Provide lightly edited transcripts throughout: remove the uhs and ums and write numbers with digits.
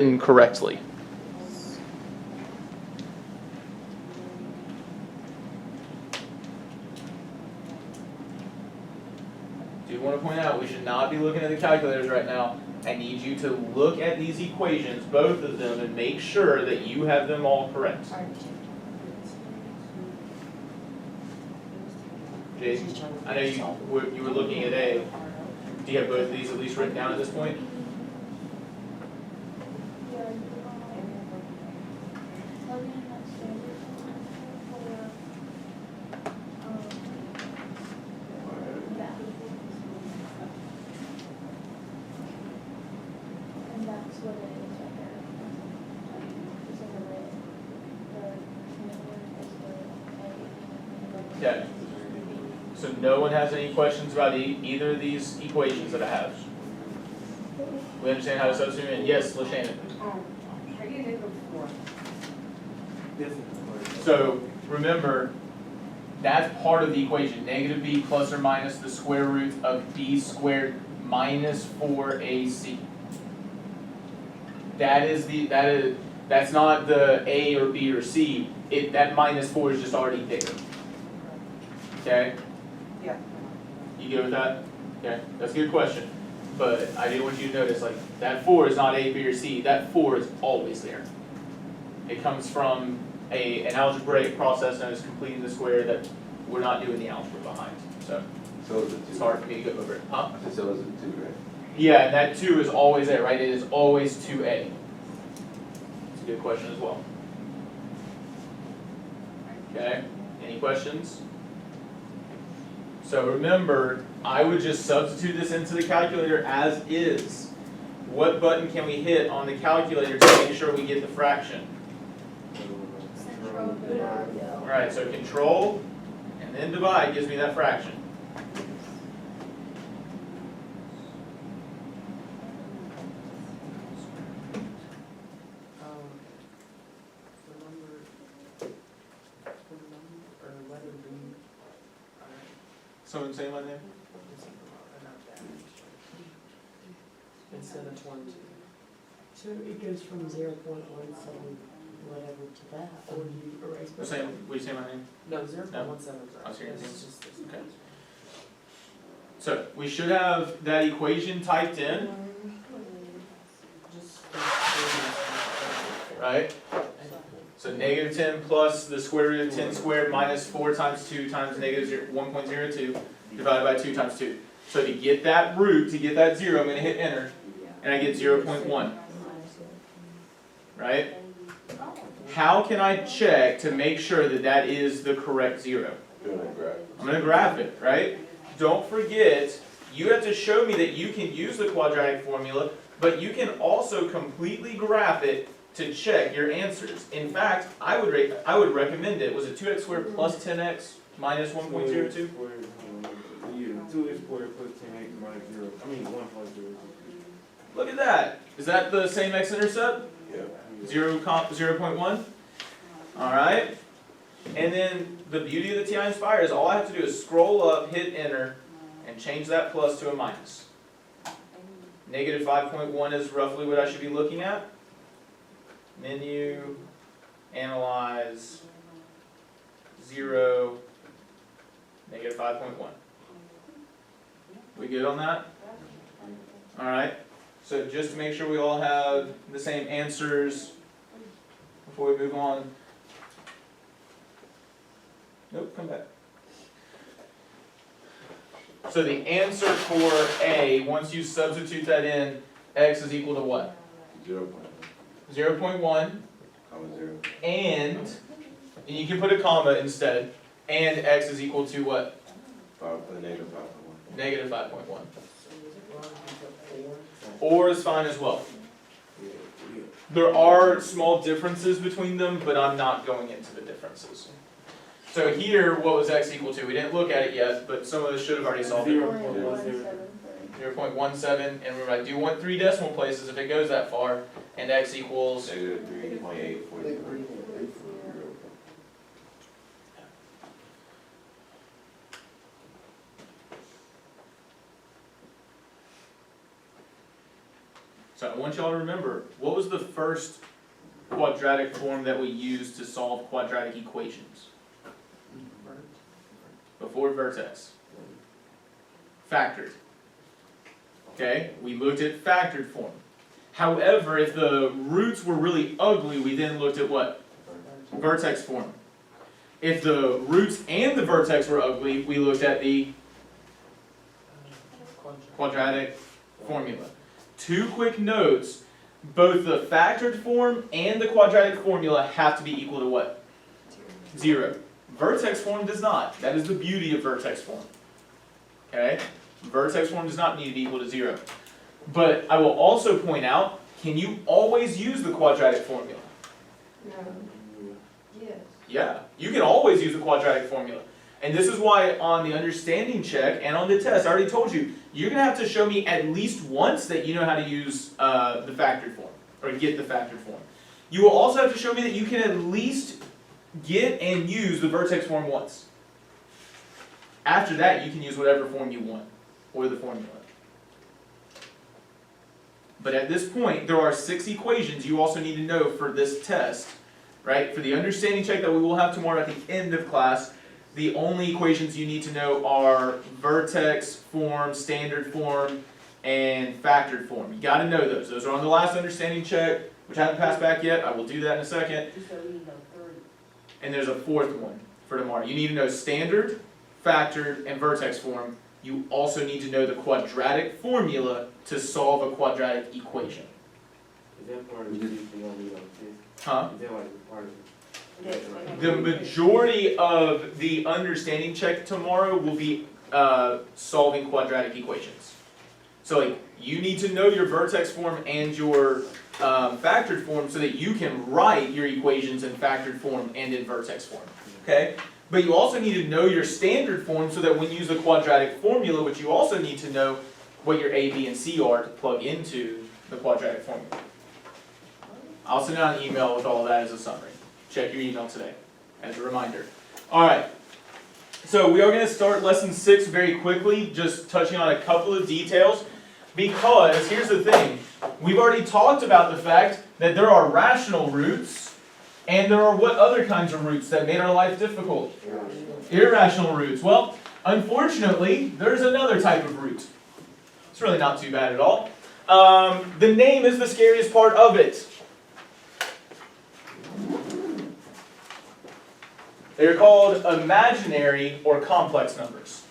incorrectly. Do want to point out we should not be looking at the calculators right now. I need you to look at these equations, both of them, and make sure that you have them all correct. Jay, I know you were looking at A. Do you have both of these at least written down at this point? Okay. So no one has any questions about either of these equations that I have? We understand how to substitute in? Yes, LaShannon. I get negative 4. So remember, that's part of the equation. Negative b plus or minus the square root of b squared minus 4ac. That's not the a or b or c. That minus 4 is just already there. Okay? Yeah. You good with that? Okay, that's a good question. But I did want you to notice, like, that 4 is not A, B, or C. That 4 is always there. It comes from an algebraic process known as completing the square that we're not doing the algebra behind. So it's hard for me to go over it. Huh? So is it 2, right? Yeah, and that 2 is always there, right? It is always 2A. It's a good question as well. Okay, any questions? So remember, I would just substitute this into the calculator as is. What button can we hit on the calculator to make sure we get the fraction? Alright, so control and then divide gives me that fraction. Someone say my name? Instead of 1, 2. So it goes from 0.17 whatever to that, or do you erase it? Will you say my name? No, 0.17. I was hearing things. Just this. Okay. So we should have that equation typed in, right? So negative 10 plus the square root of 10 squared minus 4 times 2 times negative 1.02 divided by 2 times 2. So to get that root, to get that 0, I'm going to hit enter, and I get 0.1. Right? How can I check to make sure that that is the correct 0? I'm going to graph it, right? Don't forget, you have to show me that you can use the quadratic formula, but you can also completely graph it to check your answers. In fact, I would recommend it. Was it 2x squared plus 10x minus 1.02? 2x squared plus 10x minus 0. 1 plus 0. Look at that. Is that the same x-intercept? Yeah. 0.1? Alright. And then the beauty of the TI Inspire is all I have to do is scroll up, hit enter, and change that plus to a minus. Negative 5.1 is roughly what I should be looking at. Menu, analyze, 0, negative 5.1. We good on that? Alright, so just to make sure we all have the same answers before we move on. Nope, come back. So the answer for A, once you substitute that in, x is equal to what? 0.1. 0.1, and you can put a comma instead, and x is equal to what? Negative 5.1. Negative 5.1. Or is fine as well. There are small differences between them, but I'm not going into the differences. So here, what was x equal to? We didn't look at it yet, but some of us should have already solved it. 0.17, and remember, I do want 3 decimal places if it goes that far, and x equals Negative 3.840. So I want you y'all to remember, what was the first quadratic form that we used to solve quadratic equations? Before vertex. Factored. Okay, we looked at factored form. However, if the roots were really ugly, we then looked at what? Vertex form. If the roots and the vertex were ugly, we looked at the quadratic formula. Two quick notes, both the factored form and the quadratic formula have to be equal to what? 0. Vertex form does not. That is the beauty of vertex form. Okay? Vertex form does not need to be equal to 0. But I will also point out, can you always use the quadratic formula? No. Yes. Yeah, you can always use the quadratic formula. And this is why on the understanding check and on the test, I already told you, you're going to have to show me at least once that you know how to use the factored form, or get the factored form. You will also have to show me that you can at least get and use the vertex form once. After that, you can use whatever form you want, or the formula. But at this point, there are 6 equations you also need to know for this test, right? For the understanding check that we will have tomorrow at the end of class, the only equations you need to know are vertex form, standard form, and factored form. You got to know those. Those are on the last understanding check, which I haven't passed back yet. I will do that in a second. And there's a 4th one for tomorrow. You need to know standard, factored, and vertex form. You also need to know the quadratic formula to solve a quadratic equation. Is that part of the thing on the test? Huh? Is that like part of it? The majority of the understanding check tomorrow will be solving quadratic equations. So like, you need to know your vertex form and your factored form so that you can write your equations in factored form and in vertex form. Okay? But you also need to know your standard form so that when you use the quadratic formula, which you also need to know what your A, B, and C are to plug into the quadratic formula. I'll send out an email with all of that as a summary. Check your email today as a reminder. Alright, so we are going to start lesson 6 very quickly, just touching on a couple of details, because here's the thing. We've already talked about the fact that there are rational roots, and there are what other kinds of roots that made our life difficult? Irrational roots. Well, unfortunately, there's another type of root. It's really not too bad at all. The name is the scariest part of it. They're called imaginary or complex numbers.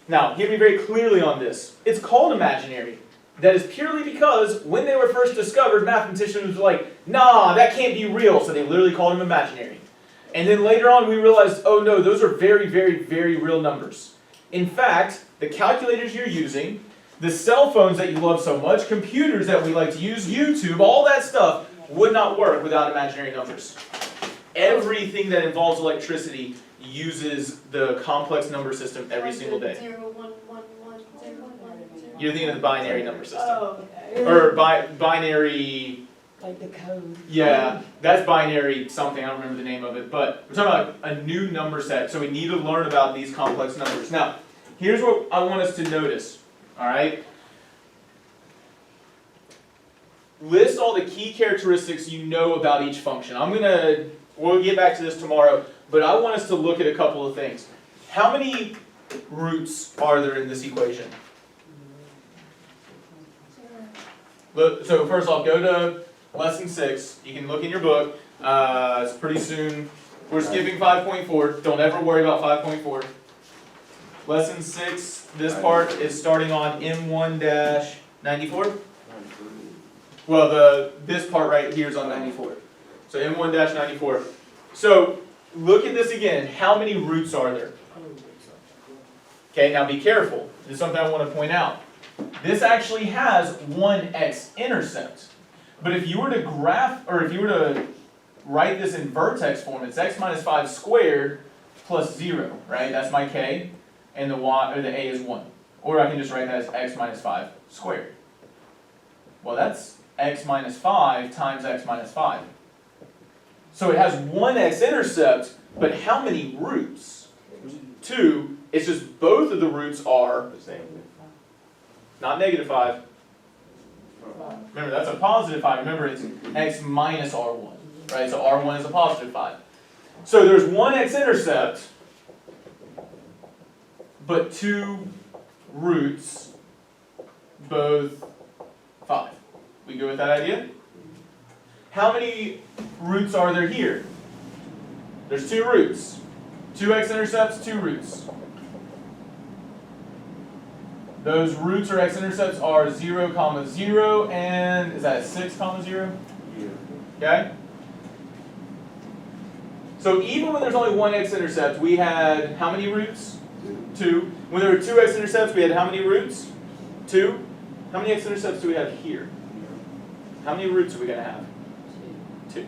Now, hear me very clearly on this. It's called imaginary. That is purely because when they were first discovered, mathematicians were like, nah, that can't be real, so they literally called them imaginary. And then later on we realized, oh no, those are very, very, very real numbers. In fact, the calculators you're using, the cell phones that you love so much, computers that we like to use, YouTube, all that stuff would not work without imaginary numbers. Everything that involves electricity uses the complex number system every single day. 0, 1, 1, 1, 0, 1, 0. You're thinking of the binary number system. Oh, okay. Or binary, Like the code. yeah, that's binary something, I don't remember the name of it, but we're talking about a new number set, so we need to learn about these complex numbers. Now, here's what I want us to notice, alright? List all the key characteristics you know about each function. We'll get back to this tomorrow, but I want us to look at a couple of things. How many roots are there in this equation? Look, so first off, go to lesson 6. You can look in your book. It's pretty soon. We're skipping 5.4. Don't ever worry about 5.4. Lesson 6, this part is starting on M1-94. Well, this part right here is on 94. So M1-94. So look at this again. How many roots are there? Okay, now be careful. This is something I want to point out. This actually has one x-intercept. But if you were to write this in vertex form, it's x minus 5 squared plus 0, right? That's my k, and the a is 1. Or I can just write that as x minus 5 squared. Well, that's x minus 5 times x minus 5. So it has one x-intercept, but how many roots? 2. It's just both of the roots are The same. not -5. Remember, that's a positive 5. Remember, it's x minus r1, right? So r1 is a positive 5. So there's one x-intercept, but two roots, both 5. We go with that idea? How many roots are there here? There's 2 roots. 2 x-intercepts, 2 roots. Those roots or x-intercepts are 0, 0, and is that a 6, 0? Yeah. Okay? So even when there's only one x-intercept, we had how many roots? 2. When there were 2 x-intercepts, we had how many roots? 2. How many x-intercepts do we have here? How many roots are we going to have? 2.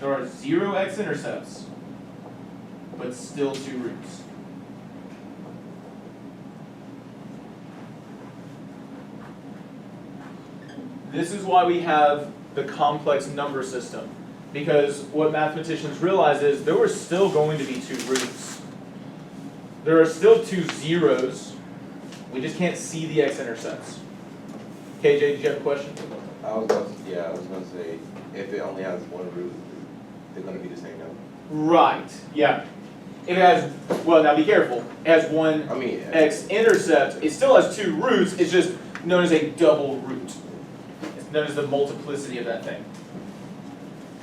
There are 0 x-intercepts, but still 2 roots. This is why we have the complex number system. Because what mathematicians realize is there were still going to be 2 roots. There are still 2 zeros. We just can't see the x-intercepts. KJ, did you have a question? I was going to say, if it only has one root, they're going to be the same number. Right, yeah. It has, well, now be careful. It has one x-intercept. It still has 2 roots. It's just known as a double root. It's known as the multiplicity of that thing.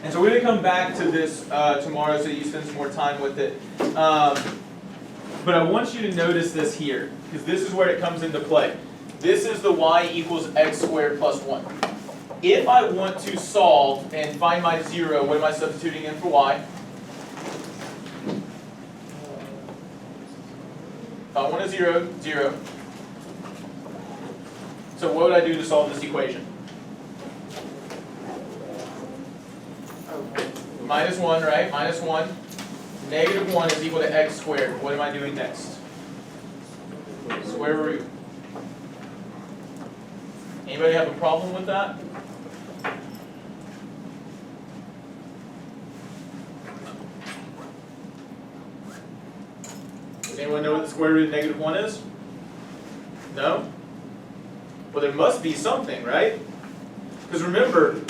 And so we're going to come back to this tomorrow so you spend some more time with it. But I want you to notice this here, because this is where it comes into play. This is the y equals x squared plus 1. If I want to solve and find my 0, what am I substituting in for y? If I want a 0, 0. So what would I do to solve this equation? Minus 1, right? Minus 1. Negative 1 is equal to x squared. What am I doing next? Square root. Anybody have a problem with that? Does anyone know what the square root of negative 1 is? No? Well, there must be something, right? Because remember,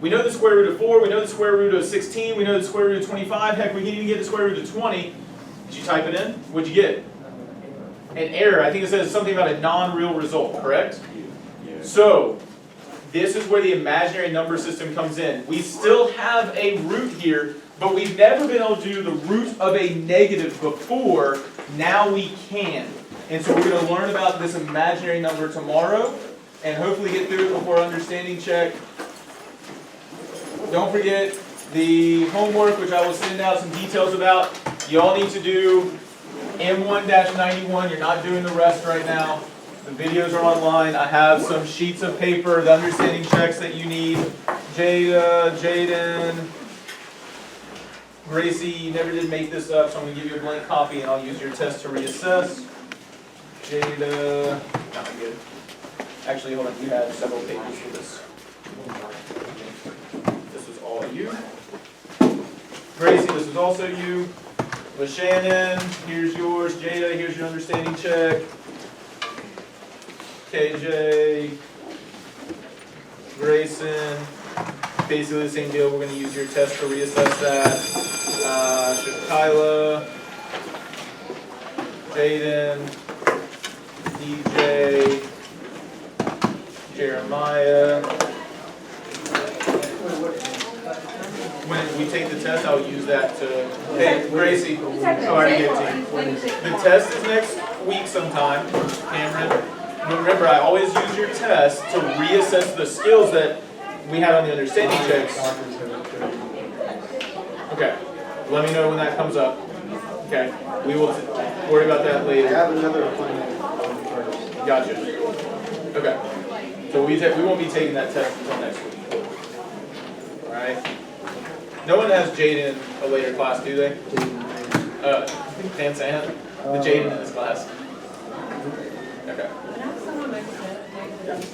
we know the square root of 4, we know the square root of 16, we know the square root of 25, heck, we can even get the square root of 20. Did you type it in? What'd you get? An error. I think it says something about a non-real result, correct? Yeah. So, this is where the imaginary number system comes in. We still have a root here, but we've never been able to do the root of a negative before. Now we can. And so we're going to learn about this imaginary number tomorrow, and hopefully get through it before understanding check. Don't forget the homework, which I will send out some details about. You all need to do M1-91. You're not doing the rest right now. The videos are online. I have some sheets of paper, the understanding checks that you need. Jada, Jaden, Gracie, you never did make this up, so I'm going to give you a blank copy and I'll use your test to reassess. Jada, not good. Actually, hold on, you had several pages for this. This was all you. Gracie, this is also you. LaShannon, here's yours. Jada, here's your understanding check. KJ, Grayson, basically the same deal. We're going to use your test to reassess that. Shakila, Jaden, DJ, Jeremiah. When we take the test, I'll use that to. Hey, Gracie, oh, I already gave it to you. The test is next week sometime, Cameron. But remember, I always use your test to reassess the skills that we had on the understanding checks. Okay, let me know when that comes up. Okay, we will worry about that later. I have another appointment first. Gotcha. Okay, so we won't be taking that test until next week. All right. No one has Jaden in a later class, do they? Dan San? The Jaden in this class. Okay. And I have someone that said,